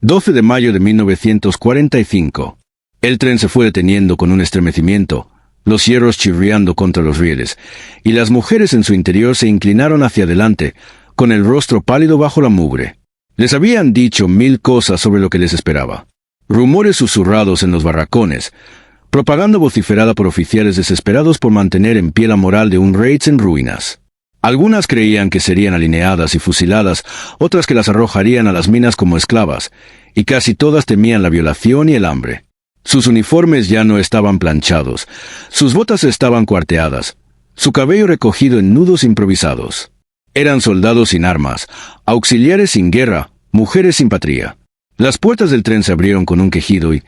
12 de mayo de 1945. El tren se fue deteniendo con un estremecimiento, los hierros chirriando contra los rieles, y las mujeres en su interior se inclinaron hacia adelante, con el rostro pálido bajo la mugre. Les habían dicho 1000 cosas sobre lo que les esperaba. Rumores susurrados en los barracones, propaganda vociferada por oficiales desesperados por mantener en pie la moral de un Raids en ruinas. Algunas creían que serían alineadas y fusiladas, otras que las arrojarían a las minas como esclavas, y casi todas temían la violación y el hambre. Sus uniformes ya no estaban planchados, sus botas estaban cuarteadas, su cabello recogido en nudos improvisados. Eran soldados sin armas, auxiliares sin guerra, mujeres sin patria. Las puertas del tren se abrieron con un quejido y,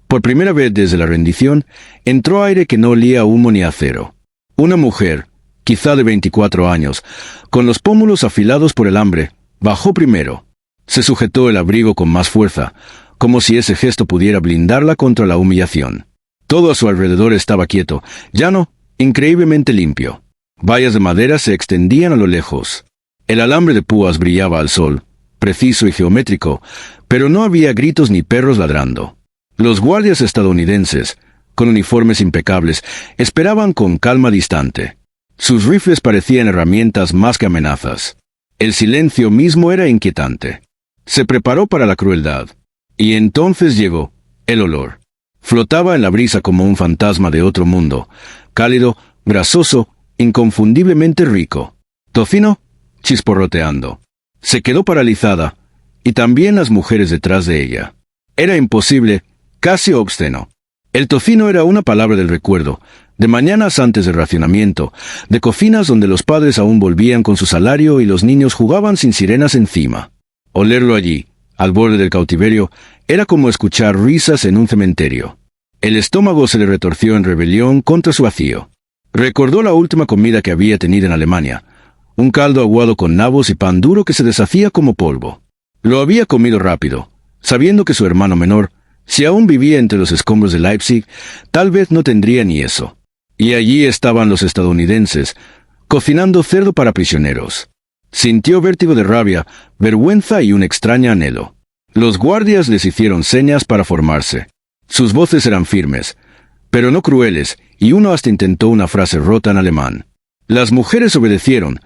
por primera vez desde la rendición, entró aire que no olía a humo ni a acero. Una mujer, quizá de 24 años, con los pómulos afilados por el hambre, bajó primero. Se sujetó el abrigo con más fuerza, como si ese gesto pudiera blindarla contra la humillación. Todo a su alrededor estaba quieto, llano, increíblemente limpio. Vallas de madera se extendían a lo lejos. El alambre de púas brillaba al sol, preciso y geométrico, pero no había gritos ni perros ladrando. Los guardias estadounidenses, con uniformes impecables, esperaban con calma distante. Sus rifles parecían herramientas más que amenazas. El silencio mismo era inquietante. Se preparó para la crueldad. Y entonces llegó el olor. Flotaba en la brisa como un fantasma de otro mundo, cálido, grasoso, inconfundiblemente rico. Tocino, chisporroteando. Se quedó paralizada, y también las mujeres detrás de ella. Era imposible, casi obsceno. El tocino era una palabra del recuerdo, de mañanas antes del racionamiento, de cocinas donde los padres aún volvían con su salario y los niños jugaban sin sirenas encima. Olerlo allí, al borde del cautiverio, era como escuchar risas en un cementerio. El estómago se le retorció en rebelión contra su vacío. Recordó la última comida que había tenido en Alemania, un caldo aguado con nabos y pan duro que se deshacía como polvo. Lo había comido rápido, sabiendo que su hermano menor, si aún vivía entre los escombros de Leipzig, tal vez no tendría ni eso. Y allí estaban los estadounidenses, cocinando cerdo para prisioneros. Sintió vértigo de rabia, vergüenza y un extraño anhelo. Los guardias les hicieron señas para formarse. Sus voces eran firmes, pero no crueles, y uno hasta intentó una frase rota en alemán. Las mujeres obedecieron,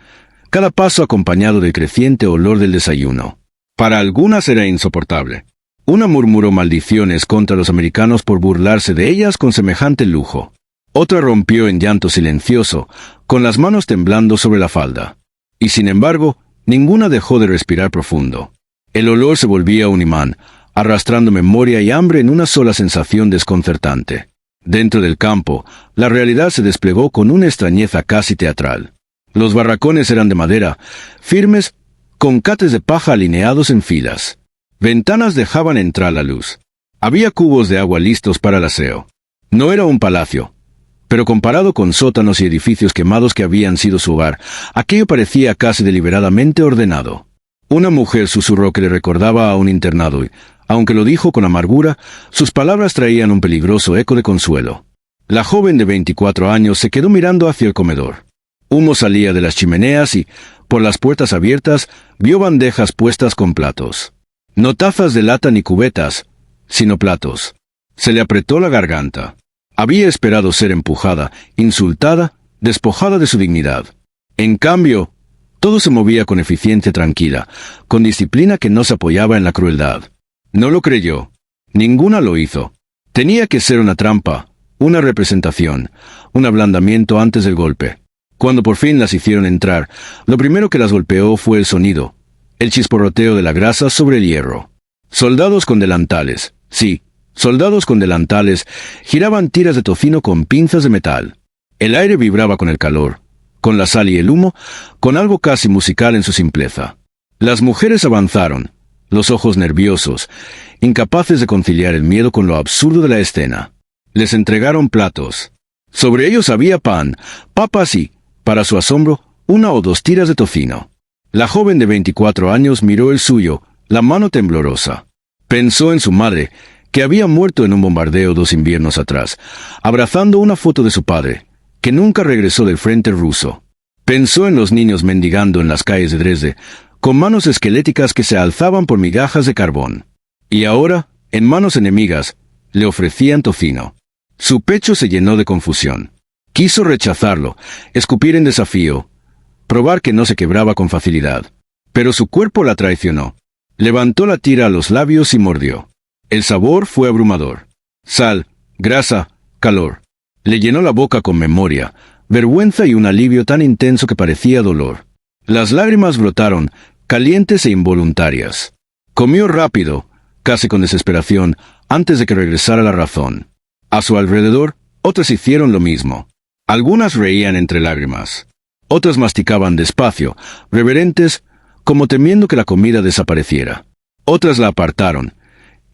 cada paso acompañado del creciente olor del desayuno. Para algunas era insoportable. Una murmuró maldiciones contra los americanos por burlarse de ellas con semejante lujo. Otra rompió en llanto silencioso, con las manos temblando sobre la falda. Y sin embargo, ninguna dejó de respirar profundo. El olor se volvía un imán, arrastrando memoria y hambre en una sola sensación desconcertante. Dentro del campo, la realidad se desplegó con una extrañeza casi teatral. Los barracones eran de madera, firmes, con cates de paja alineados en filas. Ventanas dejaban entrar la luz. Había cubos de agua listos para el aseo. No era un palacio, pero comparado con sótanos y edificios quemados que habían sido su hogar, aquello parecía casi deliberadamente ordenado. Una mujer susurró que le recordaba a un internado y, aunque lo dijo con amargura, sus palabras traían un peligroso eco de consuelo. La joven de 24 años se quedó mirando hacia el comedor. Humo salía de las chimeneas y, por las puertas abiertas, vio bandejas puestas con platos. No tazas de lata ni cubetas, sino platos. Se le apretó la garganta. Había esperado ser empujada, insultada, despojada de su dignidad. En cambio, todo se movía con eficiencia tranquila, con disciplina que no se apoyaba en la crueldad. No lo creyó. Ninguna lo hizo. Tenía que ser una trampa, una representación, un ablandamiento antes del golpe. Cuando por fin las hicieron entrar, lo primero que las golpeó fue el sonido, el chisporroteo de la grasa sobre el hierro. Soldados con delantales, sí, soldados con delantales, giraban tiras de tocino con pinzas de metal. El aire vibraba con el calor, con la sal y el humo, con algo casi musical en su simpleza. Las mujeres avanzaron, los ojos nerviosos, incapaces de conciliar el miedo con lo absurdo de la escena. Les entregaron platos. Sobre ellos había pan, papas y, para su asombro, 1 o 2 tiras de tocino. La joven de 24 años miró el suyo, la mano temblorosa. Pensó en su madre, que había muerto en un bombardeo 2 inviernos atrás, abrazando una foto de su padre, que nunca regresó del frente ruso. Pensó en los niños mendigando en las calles de Dresde, con manos esqueléticas que se alzaban por migajas de carbón. Y ahora, en manos enemigas, le ofrecían tocino. Su pecho se llenó de confusión. Quiso rechazarlo, escupir en desafío, probar que no se quebraba con facilidad. Pero su cuerpo la traicionó. Levantó la tira a los labios y mordió. El sabor fue abrumador. Sal, grasa, calor. Le llenó la boca con memoria, vergüenza y un alivio tan intenso que parecía dolor. Las lágrimas brotaron, calientes e involuntarias. Comió rápido, casi con desesperación, antes de que regresara la razón. A su alrededor, otras hicieron lo mismo. Algunas reían entre lágrimas. Otras masticaban despacio, reverentes, como temiendo que la comida desapareciera. Otras la apartaron,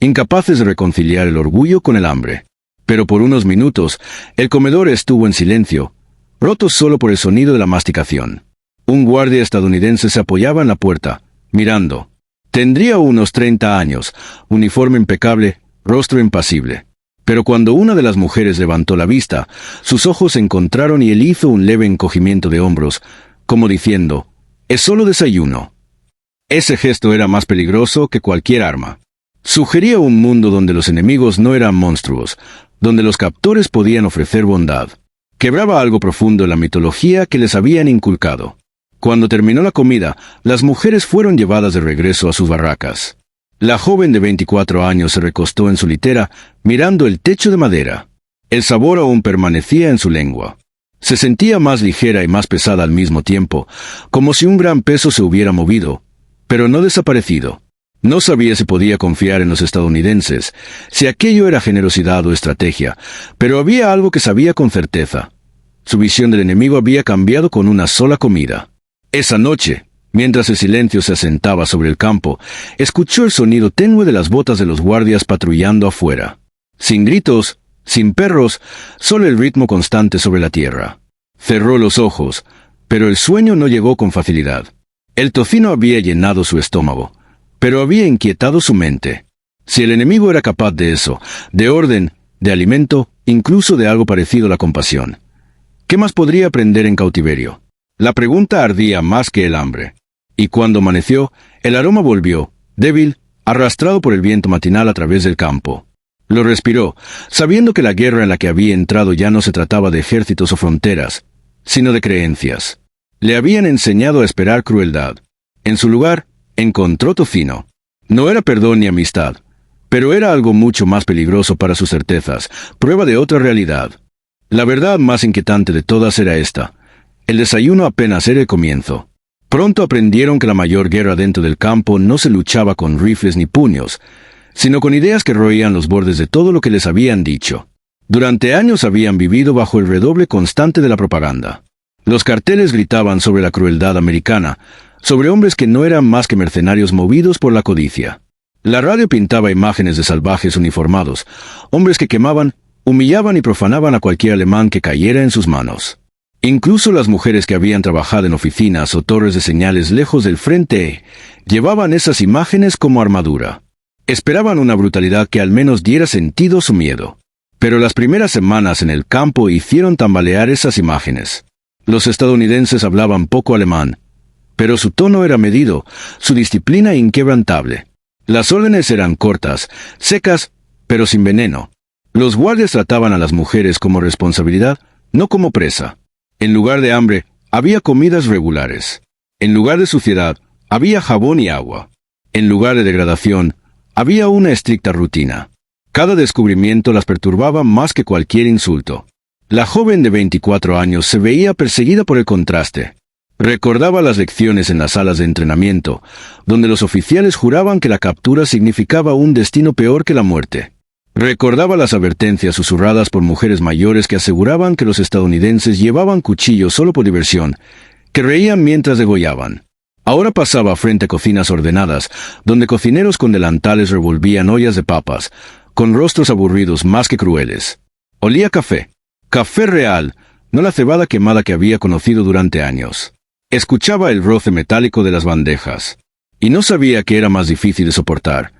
incapaces de reconciliar el orgullo con el hambre. Pero por unos minutos, el comedor estuvo en silencio, roto solo por el sonido de la masticación. Un guardia estadounidense se apoyaba en la puerta, mirando. Tendría unos 30 años, uniforme impecable, rostro impasible. Pero cuando una de las mujeres levantó la vista, sus ojos se encontraron y él hizo un leve encogimiento de hombros, como diciendo, «Es solo desayuno». Ese gesto era más peligroso que cualquier arma. Sugería un mundo donde los enemigos no eran monstruos, donde los captores podían ofrecer bondad. Quebraba algo profundo en la mitología que les habían inculcado. Cuando terminó la comida, las mujeres fueron llevadas de regreso a sus barracas. La joven de 24 años se recostó en su litera, mirando el techo de madera. El sabor aún permanecía en su lengua. Se sentía más ligera y más pesada al mismo tiempo, como si un gran peso se hubiera movido, pero no desaparecido. No sabía si podía confiar en los estadounidenses, si aquello era generosidad o estrategia, pero había algo que sabía con certeza. Su visión del enemigo había cambiado con una sola comida. Esa noche, mientras el silencio se asentaba sobre el campo, escuchó el sonido tenue de las botas de los guardias patrullando afuera. Sin gritos, sin perros, solo el ritmo constante sobre la tierra. Cerró los ojos, pero el sueño no llegó con facilidad. El tocino había llenado su estómago, pero había inquietado su mente. Si el enemigo era capaz de eso, de orden, de alimento, incluso de algo parecido a la compasión, ¿qué más podría aprender en cautiverio? La pregunta ardía más que el hambre. Y cuando amaneció, el aroma volvió, débil, arrastrado por el viento matinal a través del campo. Lo respiró, sabiendo que la guerra en la que había entrado ya no se trataba de ejércitos o fronteras, sino de creencias. Le habían enseñado a esperar crueldad. En su lugar, encontró tocino. No era perdón ni amistad, pero era algo mucho más peligroso para sus certezas, prueba de otra realidad. La verdad más inquietante de todas era esta. El desayuno apenas era el comienzo. Pronto aprendieron que la mayor guerra dentro del campo no se luchaba con rifles ni puños, sino con ideas que roían los bordes de todo lo que les habían dicho. Durante años habían vivido bajo el redoble constante de la propaganda. Los carteles gritaban sobre la crueldad americana, sobre hombres que no eran más que mercenarios movidos por la codicia. La radio pintaba imágenes de salvajes uniformados, hombres que quemaban, humillaban y profanaban a cualquier alemán que cayera en sus manos. Incluso las mujeres que habían trabajado en oficinas o torres de señales lejos del frente llevaban esas imágenes como armadura. Esperaban una brutalidad que al menos diera sentido a su miedo. Pero las primeras semanas en el campo hicieron tambalear esas imágenes. Los estadounidenses hablaban poco alemán, pero su tono era medido, su disciplina inquebrantable. Las órdenes eran cortas, secas, pero sin veneno. Los guardias trataban a las mujeres como responsabilidad, no como presa. En lugar de hambre, había comidas regulares. En lugar de suciedad, había jabón y agua. En lugar de degradación, había una estricta rutina. Cada descubrimiento las perturbaba más que cualquier insulto. La joven de 24 años se veía perseguida por el contraste. Recordaba las lecciones en las salas de entrenamiento, donde los oficiales juraban que la captura significaba un destino peor que la muerte. Recordaba las advertencias susurradas por mujeres mayores que aseguraban que los estadounidenses llevaban cuchillos solo por diversión, que reían mientras degollaban. Ahora pasaba frente a cocinas ordenadas, donde cocineros con delantales revolvían ollas de papas, con rostros aburridos más que crueles. Olía café. Café real, no la cebada quemada que había conocido durante años. Escuchaba el roce metálico de las bandejas. Y no sabía qué era más difícil de soportar: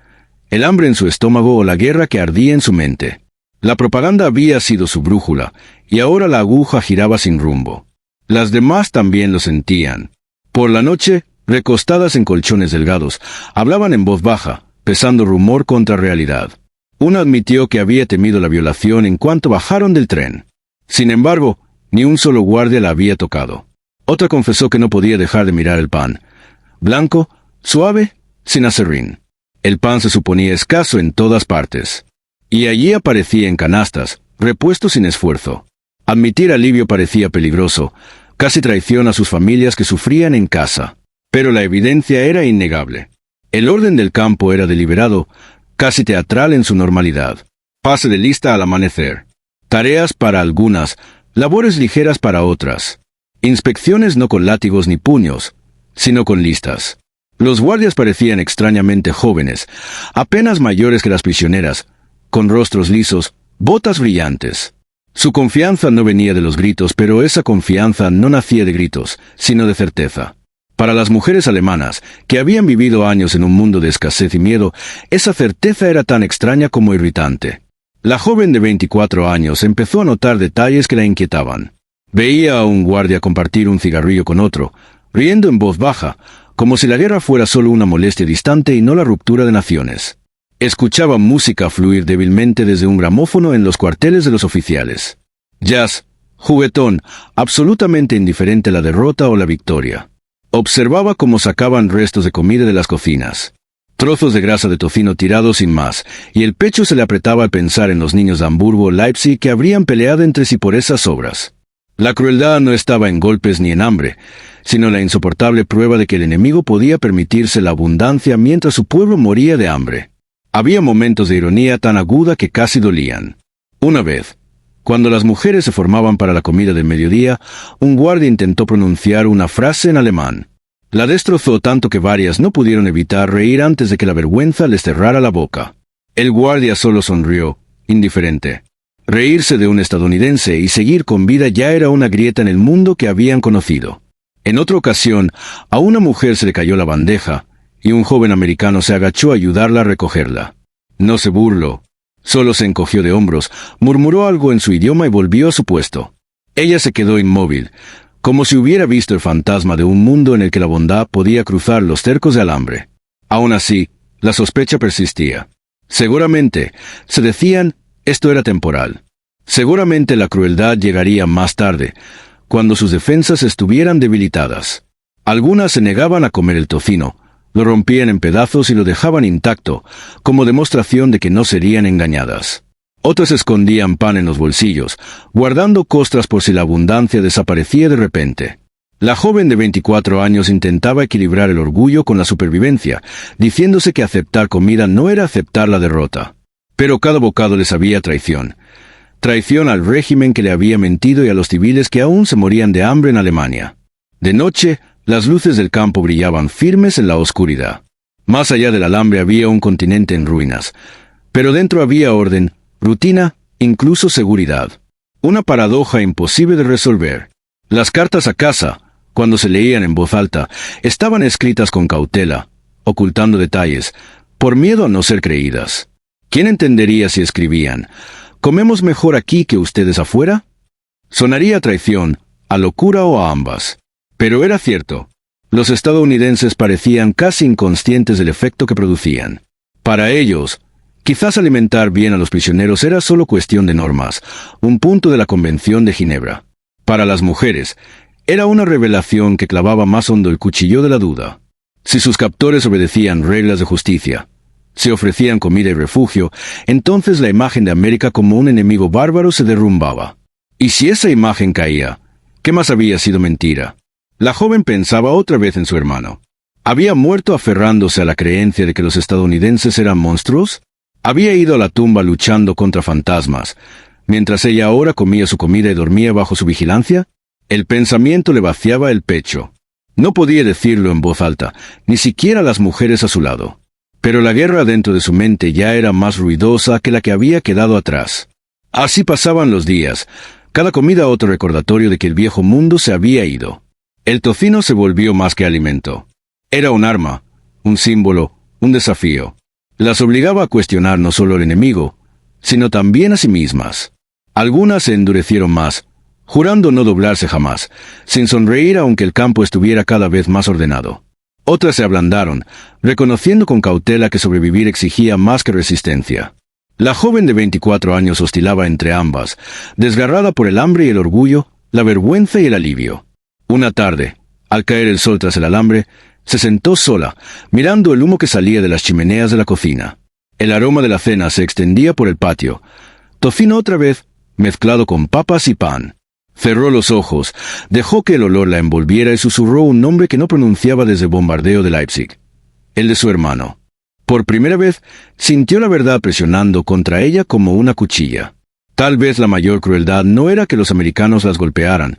el hambre en su estómago o la guerra que ardía en su mente. La propaganda había sido su brújula, y ahora la aguja giraba sin rumbo. Las demás también lo sentían. Por la noche, recostadas en colchones delgados, hablaban en voz baja, pesando rumor contra realidad. Una admitió que había temido la violación en cuanto bajaron del tren. Sin embargo, ni un solo guardia la había tocado. Otra confesó que no podía dejar de mirar el pan. Blanco, suave, sin aserrín. El pan se suponía escaso en todas partes. Y allí aparecía en canastas, repuesto sin esfuerzo. Admitir alivio parecía peligroso, casi traición a sus familias que sufrían en casa. Pero la evidencia era innegable. El orden del campo era deliberado, casi teatral en su normalidad. Pase de lista al amanecer. Tareas para algunas, labores ligeras para otras. Inspecciones no con látigos ni puños, sino con listas. Los guardias parecían extrañamente jóvenes, apenas mayores que las prisioneras, con rostros lisos, botas brillantes. Su confianza no venía de los gritos, pero esa confianza no nacía de gritos, sino de certeza. Para las mujeres alemanas, que habían vivido años en un mundo de escasez y miedo, esa certeza era tan extraña como irritante. La joven de 24 años empezó a notar detalles que la inquietaban. Veía a un guardia compartir un cigarrillo con otro, riendo en voz baja, como si la guerra fuera solo una molestia distante y no la ruptura de naciones. Escuchaba música fluir débilmente desde un gramófono en los cuarteles de los oficiales. Jazz, juguetón, absolutamente indiferente a la derrota o la victoria. Observaba cómo sacaban restos de comida de las cocinas. Trozos de grasa de tocino tirados sin más, y el pecho se le apretaba al pensar en los niños de Hamburgo o Leipzig que habrían peleado entre sí por esas sobras. La crueldad no estaba en golpes ni en hambre, sino la insoportable prueba de que el enemigo podía permitirse la abundancia mientras su pueblo moría de hambre. Había momentos de ironía tan aguda que casi dolían. Una vez, cuando las mujeres se formaban para la comida del mediodía, un guardia intentó pronunciar una frase en alemán. La destrozó tanto que varias no pudieron evitar reír antes de que la vergüenza les cerrara la boca. El guardia solo sonrió, indiferente. Reírse de un estadounidense y seguir con vida ya era una grieta en el mundo que habían conocido. En otra ocasión, a una mujer se le cayó la bandeja, y un joven americano se agachó a ayudarla a recogerla. No se burló. Solo se encogió de hombros, murmuró algo en su idioma y volvió a su puesto. Ella se quedó inmóvil, como si hubiera visto el fantasma de un mundo en el que la bondad podía cruzar los cercos de alambre. Aún así, la sospecha persistía. Seguramente, se decían, esto era temporal. Seguramente la crueldad llegaría más tarde, cuando sus defensas estuvieran debilitadas. Algunas se negaban a comer el tocino, lo rompían en pedazos y lo dejaban intacto, como demostración de que no serían engañadas. Otras escondían pan en los bolsillos, guardando costras por si la abundancia desaparecía de repente. La joven de 24 años intentaba equilibrar el orgullo con la supervivencia, diciéndose que aceptar comida no era aceptar la derrota. Pero cada bocado le sabía traición. Traición al régimen que le había mentido y a los civiles que aún se morían de hambre en Alemania. De noche, las luces del campo brillaban firmes en la oscuridad. Más allá del alambre había un continente en ruinas, pero dentro había orden, rutina, incluso seguridad. Una paradoja imposible de resolver. Las cartas a casa, cuando se leían en voz alta, estaban escritas con cautela, ocultando detalles, por miedo a no ser creídas. ¿Quién entendería si escribían, «¿Comemos mejor aquí que ustedes afuera?» Sonaría a traición, a locura o a ambas. Pero era cierto. Los estadounidenses parecían casi inconscientes del efecto que producían. Para ellos, quizás alimentar bien a los prisioneros era solo cuestión de normas, un punto de la Convención de Ginebra. Para las mujeres, era una revelación que clavaba más hondo el cuchillo de la duda. Si sus captores obedecían reglas de justicia, si ofrecían comida y refugio, entonces la imagen de América como un enemigo bárbaro se derrumbaba. Y si esa imagen caía, ¿qué más había sido mentira? La joven pensaba otra vez en su hermano. ¿Había muerto aferrándose a la creencia de que los estadounidenses eran monstruos? ¿Había ido a la tumba luchando contra fantasmas, mientras ella ahora comía su comida y dormía bajo su vigilancia? El pensamiento le vaciaba el pecho. No podía decirlo en voz alta, ni siquiera a las mujeres a su lado. Pero la guerra dentro de su mente ya era más ruidosa que la que había quedado atrás. Así pasaban los días, cada comida otro recordatorio de que el viejo mundo se había ido. El tocino se volvió más que alimento. Era un arma, un símbolo, un desafío. Las obligaba a cuestionar no solo al enemigo, sino también a sí mismas. Algunas se endurecieron más, jurando no doblarse jamás, sin sonreír aunque el campo estuviera cada vez más ordenado. Otras se ablandaron, reconociendo con cautela que sobrevivir exigía más que resistencia. La joven de 24 años oscilaba entre ambas, desgarrada por el hambre y el orgullo, la vergüenza y el alivio. Una tarde, al caer el sol tras el alambre, se sentó sola, mirando el humo que salía de las chimeneas de la cocina. El aroma de la cena se extendía por el patio. Tocino otra vez, mezclado con papas y pan. Cerró los ojos, dejó que el olor la envolviera y susurró un nombre que no pronunciaba desde el bombardeo de Leipzig. El de su hermano. Por primera vez, sintió la verdad presionando contra ella como una cuchilla. Tal vez la mayor crueldad no era que los americanos las golpearan,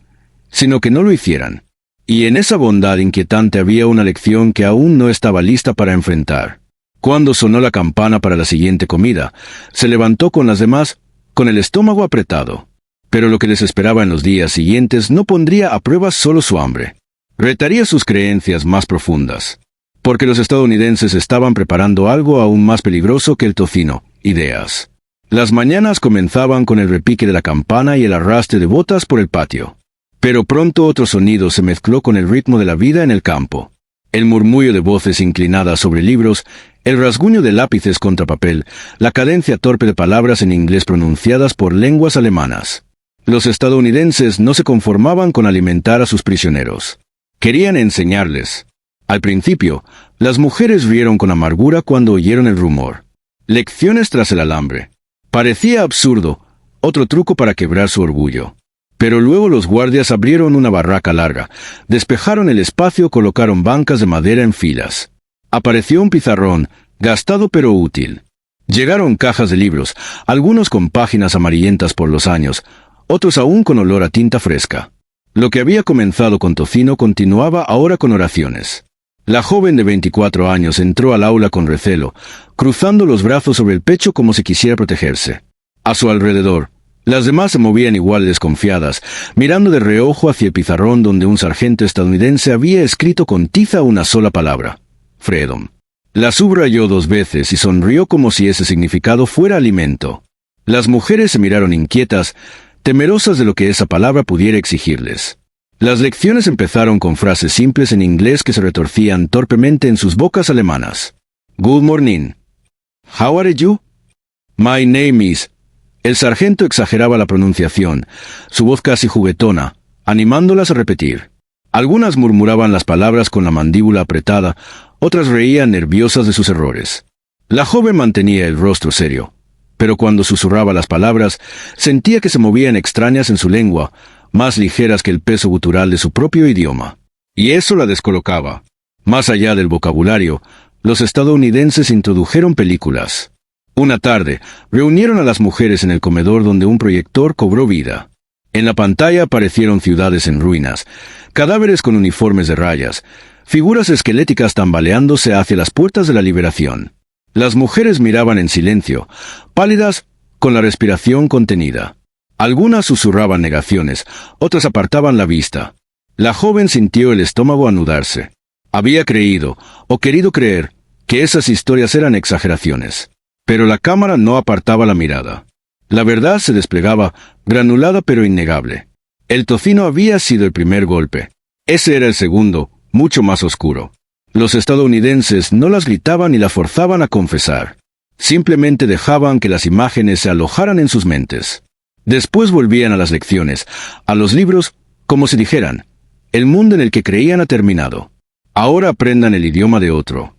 sino que no lo hicieran. Y en esa bondad inquietante había una lección que aún no estaba lista para enfrentar. Cuando sonó la campana para la siguiente comida, se levantó con las demás, con el estómago apretado. Pero lo que les esperaba en los días siguientes no pondría a prueba solo su hambre. Retaría sus creencias más profundas. Porque los estadounidenses estaban preparando algo aún más peligroso que el tocino: ideas. Las mañanas comenzaban con el repique de la campana y el arrastre de botas por el patio. Pero pronto otro sonido se mezcló con el ritmo de la vida en el campo. El murmullo de voces inclinadas sobre libros, el rasguño de lápices contra papel, la cadencia torpe de palabras en inglés pronunciadas por lenguas alemanas. Los estadounidenses no se conformaban con alimentar a sus prisioneros. Querían enseñarles. Al principio, las mujeres rieron con amargura cuando oyeron el rumor. Lecciones tras el alambre. Parecía absurdo, otro truco para quebrar su orgullo. Pero luego los guardias abrieron una barraca larga, despejaron el espacio, colocaron bancas de madera en filas. Apareció un pizarrón, gastado pero útil. Llegaron cajas de libros, algunos con páginas amarillentas por los años, otros aún con olor a tinta fresca. Lo que había comenzado con tocino continuaba ahora con oraciones. La joven de 24 años entró al aula con recelo, cruzando los brazos sobre el pecho como si quisiera protegerse. A su alrededor, las demás se movían igual desconfiadas, mirando de reojo hacia el pizarrón donde un sargento estadounidense había escrito con tiza una sola palabra: Freedom. La subrayó 2 veces y sonrió como si ese significado fuera alimento. Las mujeres se miraron inquietas, temerosas de lo que esa palabra pudiera exigirles. Las lecciones empezaron con frases simples en inglés que se retorcían torpemente en sus bocas alemanas. Good morning. How are you? My name is... El sargento exageraba la pronunciación, su voz casi juguetona, animándolas a repetir. Algunas murmuraban las palabras con la mandíbula apretada, otras reían nerviosas de sus errores. La joven mantenía el rostro serio, pero cuando susurraba las palabras, sentía que se movían extrañas en su lengua, más ligeras que el peso gutural de su propio idioma. Y eso la descolocaba. Más allá del vocabulario, los estadounidenses introdujeron películas. Una tarde, reunieron a las mujeres en el comedor donde un proyector cobró vida. En la pantalla aparecieron ciudades en ruinas, cadáveres con uniformes de rayas, figuras esqueléticas tambaleándose hacia las puertas de la liberación. Las mujeres miraban en silencio, pálidas, con la respiración contenida. Algunas susurraban negaciones, otras apartaban la vista. La joven sintió el estómago anudarse. Había creído, o querido creer, que esas historias eran exageraciones. Pero la cámara no apartaba la mirada. La verdad se desplegaba, granulada pero innegable. El tocino había sido el primer golpe. Ese era el segundo, mucho más oscuro. Los estadounidenses no las gritaban ni la forzaban a confesar. Simplemente dejaban que las imágenes se alojaran en sus mentes. Después volvían a las lecciones, a los libros, como si dijeran: el mundo en el que creían ha terminado. Ahora aprendan el idioma de otro.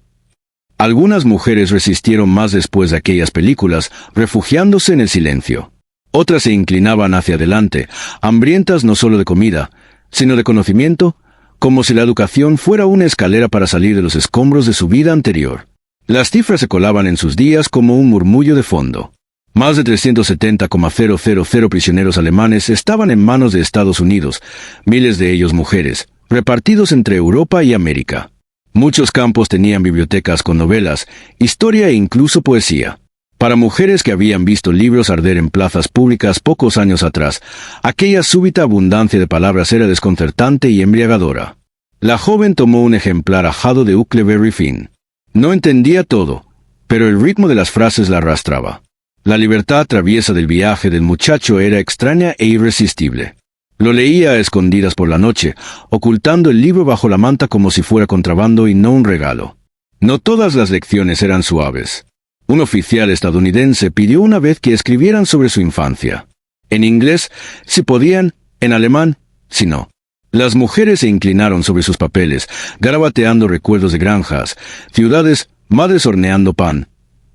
Algunas mujeres resistieron más después de aquellas películas, refugiándose en el silencio. Otras se inclinaban hacia adelante, hambrientas no solo de comida, sino de conocimiento, como si la educación fuera una escalera para salir de los escombros de su vida anterior. Las cifras se colaban en sus días como un murmullo de fondo. Más de 370,000 prisioneros alemanes estaban en manos de Estados Unidos, miles de ellos mujeres, repartidos entre Europa y América. Muchos campos tenían bibliotecas con novelas, historia e incluso poesía. Para mujeres que habían visto libros arder en plazas públicas pocos años atrás, aquella súbita abundancia de palabras era desconcertante y embriagadora. La joven tomó un ejemplar ajado de Huckleberry Finn. No entendía todo, pero el ritmo de las frases la arrastraba. La libertad traviesa del viaje del muchacho era extraña e irresistible. Lo leía a escondidas por la noche, ocultando el libro bajo la manta como si fuera contrabando y no un regalo. No todas las lecciones eran suaves. Un oficial estadounidense pidió una vez que escribieran sobre su infancia. En inglés, si podían; en alemán, si no. Las mujeres se inclinaron sobre sus papeles, garabateando recuerdos de granjas, ciudades, madres horneando pan,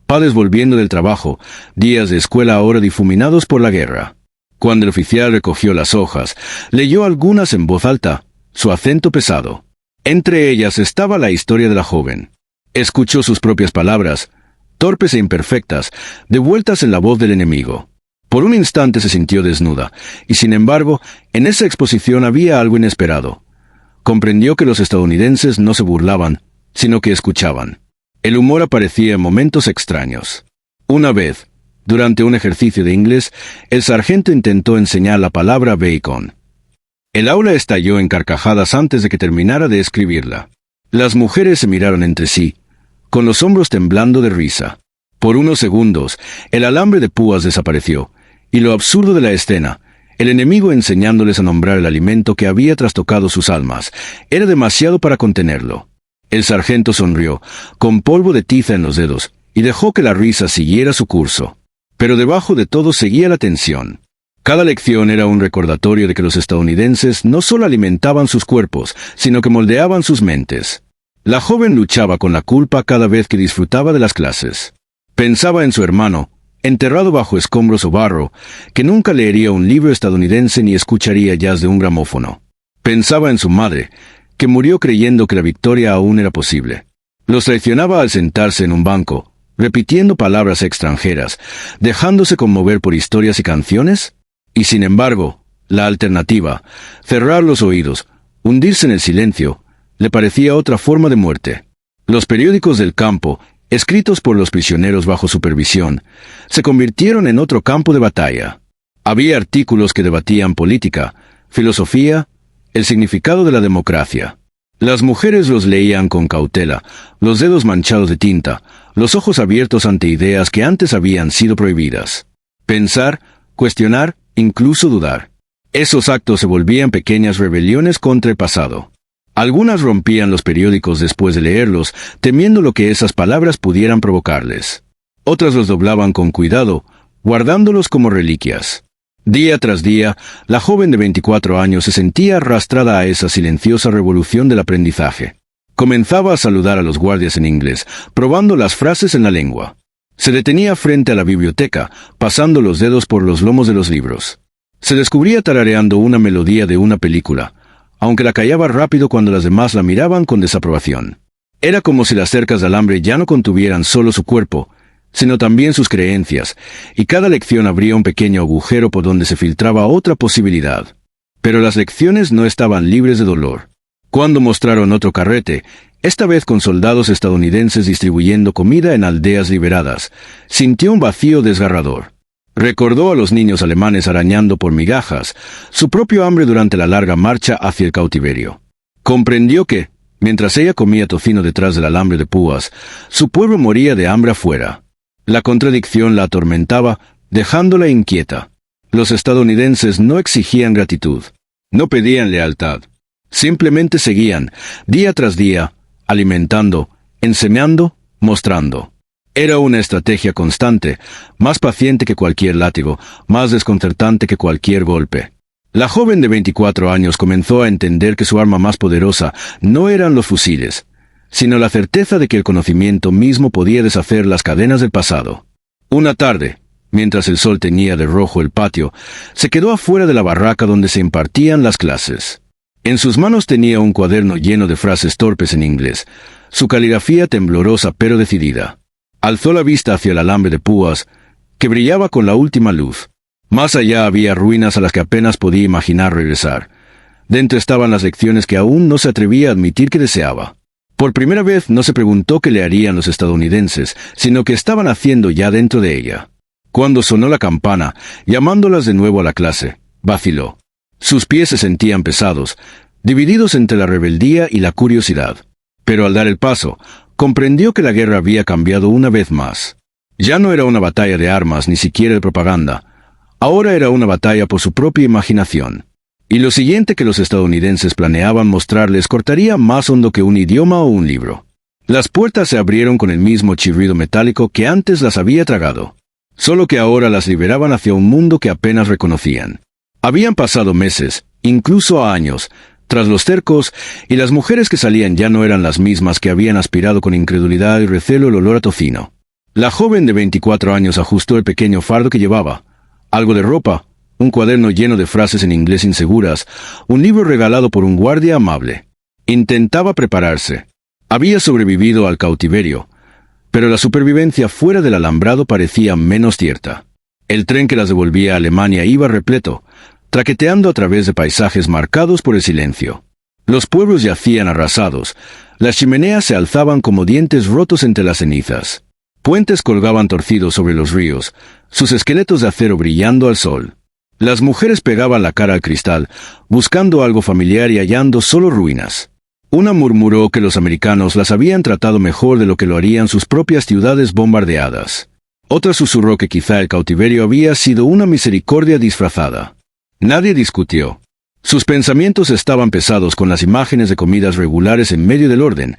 padres volviendo del trabajo, días de escuela ahora difuminados por la guerra. Cuando el oficial recogió las hojas, leyó algunas en voz alta, su acento pesado. Entre ellas estaba la historia de la joven. Escuchó sus propias palabras, torpes e imperfectas, devueltas en la voz del enemigo. Por un instante se sintió desnuda, y sin embargo, en esa exposición había algo inesperado. Comprendió que los estadounidenses no se burlaban, sino que escuchaban. El humor aparecía en momentos extraños. Una vez, durante un ejercicio de inglés, el sargento intentó enseñar la palabra bacon. El aula estalló en carcajadas antes de que terminara de escribirla. Las mujeres se miraron entre sí, con los hombros temblando de risa. Por unos segundos, el alambre de púas desapareció, y lo absurdo de la escena, el enemigo enseñándoles a nombrar el alimento que había trastocado sus almas, era demasiado para contenerlo. El sargento sonrió, con polvo de tiza en los dedos, y dejó que la risa siguiera su curso. Pero debajo de todo seguía la tensión. Cada lección era un recordatorio de que los estadounidenses no solo alimentaban sus cuerpos, sino que moldeaban sus mentes. La joven luchaba con la culpa cada vez que disfrutaba de las clases. Pensaba en su hermano, enterrado bajo escombros o barro, que nunca leería un libro estadounidense ni escucharía jazz de un gramófono. Pensaba en su madre, que murió creyendo que la victoria aún era posible. Los traicionaba al sentarse en un banco, repitiendo palabras extranjeras, dejándose conmover por historias y canciones. Y sin embargo, la alternativa, cerrar los oídos, hundirse en el silencio, le parecía otra forma de muerte. Los periódicos del campo, escritos por los prisioneros bajo supervisión, se convirtieron en otro campo de batalla. Había artículos que debatían política, filosofía, el significado de la democracia. Las mujeres los leían con cautela, los dedos manchados de tinta, los ojos abiertos ante ideas que antes habían sido prohibidas. Pensar, cuestionar, incluso dudar. Esos actos se volvían pequeñas rebeliones contra el pasado. Algunas rompían los periódicos después de leerlos, temiendo lo que esas palabras pudieran provocarles. Otras los doblaban con cuidado, guardándolos como reliquias. Día tras día, la joven de 24 años se sentía arrastrada a esa silenciosa revolución del aprendizaje. Comenzaba a saludar a los guardias en inglés, probando las frases en la lengua. Se detenía frente a la biblioteca, pasando los dedos por los lomos de los libros. Se descubría tarareando una melodía de una película, aunque la callaba rápido cuando las demás la miraban con desaprobación. Era como si las cercas de alambre ya no contuvieran solo su cuerpo, sino también sus creencias, y cada lección abría un pequeño agujero por donde se filtraba otra posibilidad. Pero las lecciones no estaban libres de dolor. Cuando mostraron otro carrete, esta vez con soldados estadounidenses distribuyendo comida en aldeas liberadas, sintió un vacío desgarrador. Recordó a los niños alemanes arañando por migajas, su propio hambre durante la larga marcha hacia el cautiverio. Comprendió que, mientras ella comía tocino detrás del alambre de púas, su pueblo moría de hambre afuera. La contradicción la atormentaba, dejándola inquieta. Los estadounidenses no exigían gratitud, no pedían lealtad. Simplemente seguían, día tras día, alimentando, enseñando, mostrando. Era una estrategia constante, más paciente que cualquier látigo, más desconcertante que cualquier golpe. La joven de 24 años comenzó a entender que su arma más poderosa no eran los fusiles, sino la certeza de que el conocimiento mismo podía deshacer las cadenas del pasado. Una tarde, mientras el sol teñía de rojo el patio, se quedó afuera de la barraca donde se impartían las clases. En sus manos tenía un cuaderno lleno de frases torpes en inglés, su caligrafía temblorosa pero decidida. Alzó la vista hacia el alambre de púas, que brillaba con la última luz. Más allá había ruinas a las que apenas podía imaginar regresar. Dentro estaban las lecciones que aún no se atrevía a admitir que deseaba. Por primera vez no se preguntó qué le harían los estadounidenses, sino qué estaban haciendo ya dentro de ella. Cuando sonó la campana, llamándolas de nuevo a la clase, vaciló. Sus pies se sentían pesados, divididos entre la rebeldía y la curiosidad. Pero al dar el paso, comprendió que la guerra había cambiado una vez más. Ya no era una batalla de armas ni siquiera de propaganda. Ahora era una batalla por su propia imaginación. Y lo siguiente que los estadounidenses planeaban mostrarles cortaría más hondo que un idioma o un libro. Las puertas se abrieron con el mismo chirrido metálico que antes las había tragado. Solo que ahora las liberaban hacia un mundo que apenas reconocían. Habían pasado meses, incluso años, tras los cercos, y las mujeres que salían ya no eran las mismas que habían aspirado con incredulidad y recelo el olor a tocino. La joven de 24 años ajustó el pequeño fardo que llevaba. Algo de ropa, un cuaderno lleno de frases en inglés inseguras, un libro regalado por un guardia amable. Intentaba prepararse. Había sobrevivido al cautiverio, pero la supervivencia fuera del alambrado parecía menos cierta. El tren que las devolvía a Alemania iba repleto, traqueteando a través de paisajes marcados por el silencio. Los pueblos yacían arrasados, las chimeneas se alzaban como dientes rotos entre las cenizas. Puentes colgaban torcidos sobre los ríos, sus esqueletos de acero brillando al sol. Las mujeres pegaban la cara al cristal, buscando algo familiar y hallando solo ruinas. Una murmuró que los americanos las habían tratado mejor de lo que lo harían sus propias ciudades bombardeadas. Otra susurró que quizá el cautiverio había sido una misericordia disfrazada. Nadie discutió. Sus pensamientos estaban pesados con las imágenes de comidas regulares en medio del orden,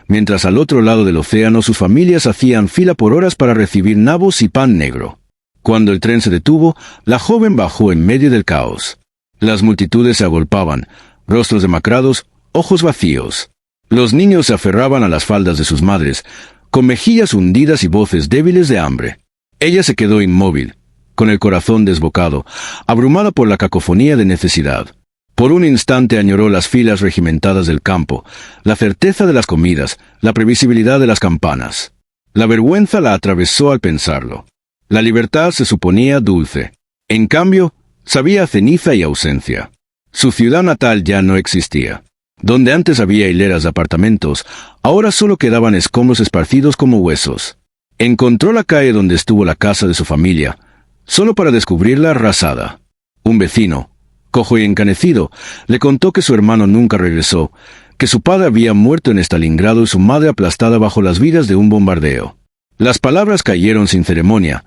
mientras al otro lado del océano sus familias hacían fila por horas para recibir nabos y pan negro. Cuando el tren se detuvo, la joven bajó en medio del caos. Las multitudes se agolpaban, rostros demacrados, ojos vacíos. Los niños se aferraban a las faldas de sus madres, con mejillas hundidas y voces débiles de hambre. Ella se quedó inmóvil, con el corazón desbocado, abrumada por la cacofonía de necesidad. Por un instante añoró las filas regimentadas del campo, la certeza de las comidas, la previsibilidad de las campanas. La vergüenza la atravesó al pensarlo. La libertad se suponía dulce. En cambio, sabía a ceniza y ausencia. Su ciudad natal ya no existía. Donde antes había hileras de apartamentos, ahora solo quedaban escombros esparcidos como huesos. Encontró la calle donde estuvo la casa de su familia, solo para descubrirla arrasada. Un vecino, cojo y encanecido, le contó que su hermano nunca regresó, que su padre había muerto en Stalingrado y su madre aplastada bajo las vidas de un bombardeo. Las palabras cayeron sin ceremonia,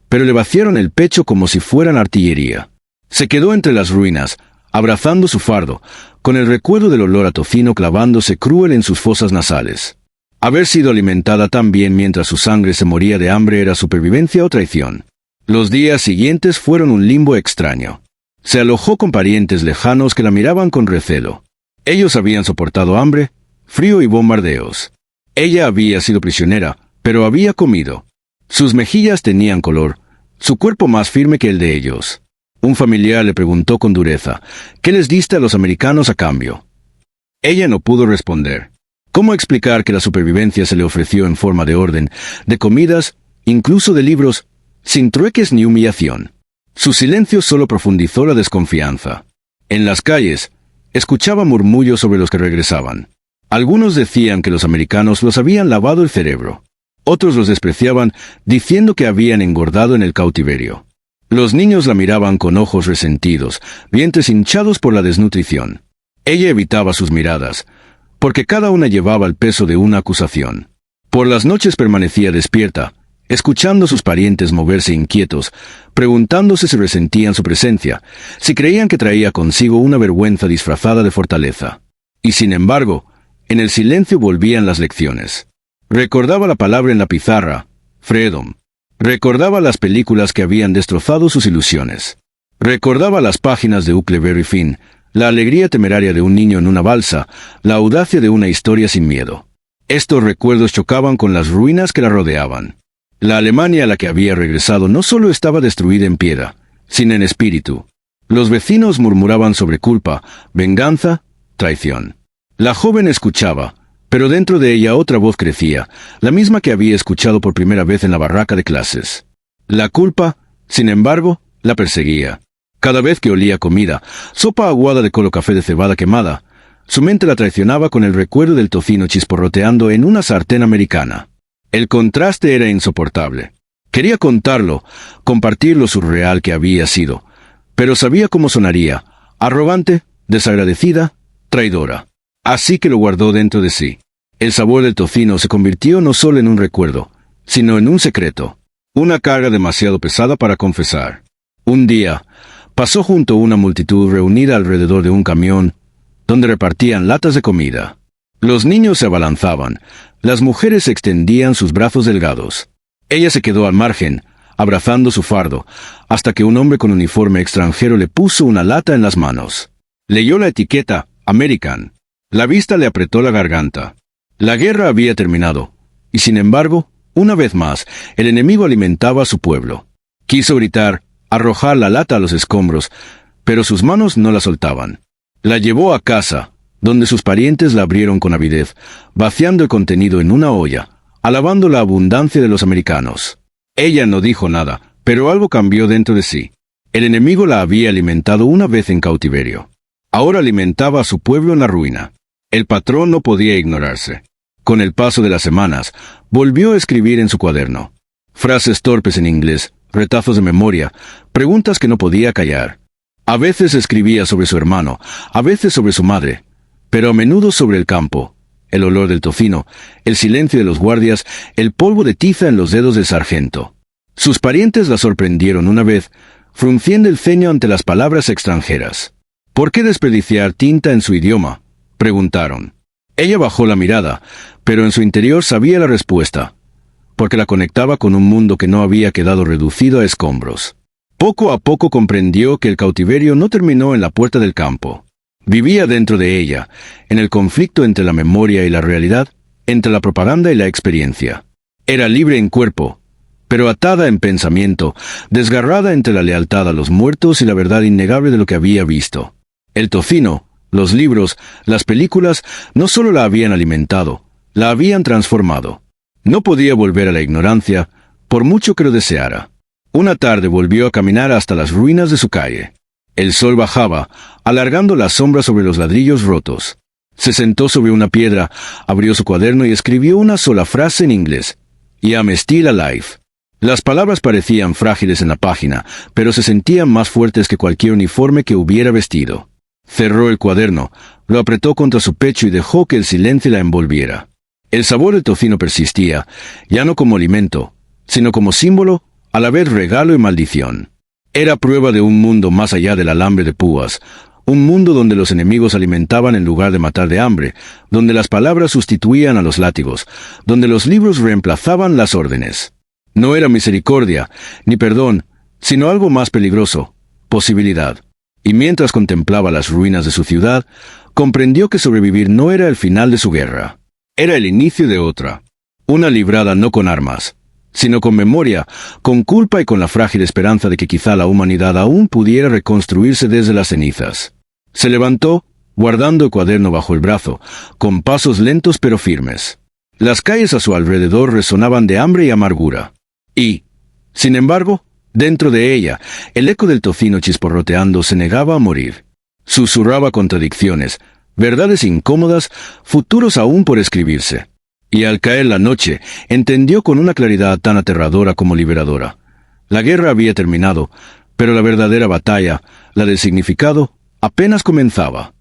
pero le vaciaron el pecho como si fueran artillería. Se quedó entre las ruinas, abrazando su fardo, con el recuerdo del olor a tocino clavándose cruel en sus fosas nasales. Haber sido alimentada tan bien mientras su sangre se moría de hambre era supervivencia o traición. Los días siguientes fueron un limbo extraño. Se alojó con parientes lejanos que la miraban con recelo. Ellos habían soportado hambre, frío y bombardeos. Ella había sido prisionera, pero había comido. Sus mejillas tenían color, su cuerpo más firme que el de ellos. Un familiar le preguntó con dureza, ¿qué les diste a los americanos a cambio? Ella no pudo responder. ¿Cómo explicar que la supervivencia se le ofreció en forma de orden, de comidas, incluso de libros, sin trueques ni humillación? Su silencio solo profundizó la desconfianza. En las calles, escuchaba murmullos sobre los que regresaban. Algunos decían que los americanos los habían lavado el cerebro. Otros los despreciaban, diciendo que habían engordado en el cautiverio. Los niños la miraban con ojos resentidos, vientres hinchados por la desnutrición. Ella evitaba sus miradas, porque cada una llevaba el peso de una acusación. Por las noches permanecía despierta, escuchando a sus parientes moverse inquietos, preguntándose si resentían su presencia, si creían que traía consigo una vergüenza disfrazada de fortaleza. Y sin embargo, en el silencio volvían las lecciones. Recordaba la palabra en la pizarra, freedom. Recordaba las películas que habían destrozado sus ilusiones. Recordaba las páginas de Huckleberry Finn, la alegría temeraria de un niño en una balsa, la audacia de una historia sin miedo. Estos recuerdos chocaban con las ruinas que la rodeaban. La Alemania a la que había regresado no solo estaba destruida en piedra, sino en espíritu. Los vecinos murmuraban sobre culpa, venganza, traición. La joven escuchaba, pero dentro de ella otra voz crecía, la misma que había escuchado por primera vez en la barraca de clases. La culpa, sin embargo, la perseguía. Cada vez que olía comida, sopa aguada de café de cebada quemada, su mente la traicionaba con el recuerdo del tocino chisporroteando en una sartén americana. El contraste era insoportable. Quería contarlo, compartir lo surreal que había sido, pero sabía cómo sonaría, arrogante, desagradecida, traidora. Así que lo guardó dentro de sí. El sabor del tocino se convirtió no solo en un recuerdo, sino en un secreto, una carga demasiado pesada para confesar. Un día, Pasó junto a una multitud reunida alrededor de un camión, donde repartían latas de comida. Los niños se abalanzaban, las mujeres extendían sus brazos delgados. Ella se quedó al margen, abrazando su fardo, hasta que un hombre con uniforme extranjero le puso una lata en las manos. Leyó la etiqueta American. La vista le apretó la garganta. La guerra había terminado, y sin embargo, una vez más, el enemigo alimentaba a su pueblo. Quiso gritar, arrojar la lata a los escombros, pero sus manos no la soltaban. La llevó a casa, donde sus parientes la abrieron con avidez, vaciando el contenido en una olla, alabando la abundancia de los americanos. Ella no dijo nada, pero algo cambió dentro de sí. El enemigo la había alimentado una vez en cautiverio. Ahora alimentaba a su pueblo en la ruina. El patrón no podía ignorarse. Con el paso de las semanas, volvió a escribir en su cuaderno. Frases torpes en inglés, retazos de memoria, preguntas que no podía callar. A veces escribía sobre su hermano, a veces sobre su madre, pero a menudo sobre el campo, el olor del tocino, el silencio de los guardias, el polvo de tiza en los dedos del sargento. Sus parientes la sorprendieron una vez, frunciendo el ceño ante las palabras extranjeras. ¿Por qué desperdiciar tinta en su idioma?, preguntaron. Ella bajó la mirada, pero en su interior sabía la respuesta, porque la conectaba con un mundo que no había quedado reducido a escombros. Poco a poco comprendió que el cautiverio no terminó en la puerta del campo. Vivía dentro de ella, en el conflicto entre la memoria y la realidad, entre la propaganda y la experiencia. Era libre en cuerpo, pero atada en pensamiento, desgarrada entre la lealtad a los muertos y la verdad innegable de lo que había visto. El tocino, los libros, las películas, no solo la habían alimentado, la habían transformado. No podía volver a la ignorancia, por mucho que lo deseara. Una tarde volvió a caminar hasta las ruinas de su calle. El sol bajaba, alargando la sombra sobre los ladrillos rotos. Se sentó sobre una piedra, abrió su cuaderno y escribió una sola frase en inglés. "I am still alive". Las palabras parecían frágiles en la página, pero se sentían más fuertes que cualquier uniforme que hubiera vestido. Cerró el cuaderno, lo apretó contra su pecho y dejó que el silencio la envolviera. El sabor del tocino persistía, ya no como alimento, sino como símbolo, a la vez regalo y maldición. Era prueba de un mundo más allá del alambre de púas, un mundo donde los enemigos alimentaban en lugar de matar de hambre, donde las palabras sustituían a los látigos, donde los libros reemplazaban las órdenes. No era misericordia, ni perdón, sino algo más peligroso, posibilidad. Y mientras contemplaba las ruinas de su ciudad, comprendió que sobrevivir no era el final de su guerra. Era el inicio de otra. Una librada no con armas, sino con memoria, con culpa y con la frágil esperanza de que quizá la humanidad aún pudiera reconstruirse desde las cenizas. Se levantó, guardando el cuaderno bajo el brazo, con pasos lentos pero firmes. Las calles a su alrededor resonaban de hambre y amargura. Y, sin embargo, dentro de ella, el eco del tocino chisporroteando se negaba a morir. Susurraba contradicciones, verdades incómodas, futuros aún por escribirse. Y al caer la noche, entendió con una claridad tan aterradora como liberadora. La guerra había terminado, pero la verdadera batalla, la del significado, apenas comenzaba.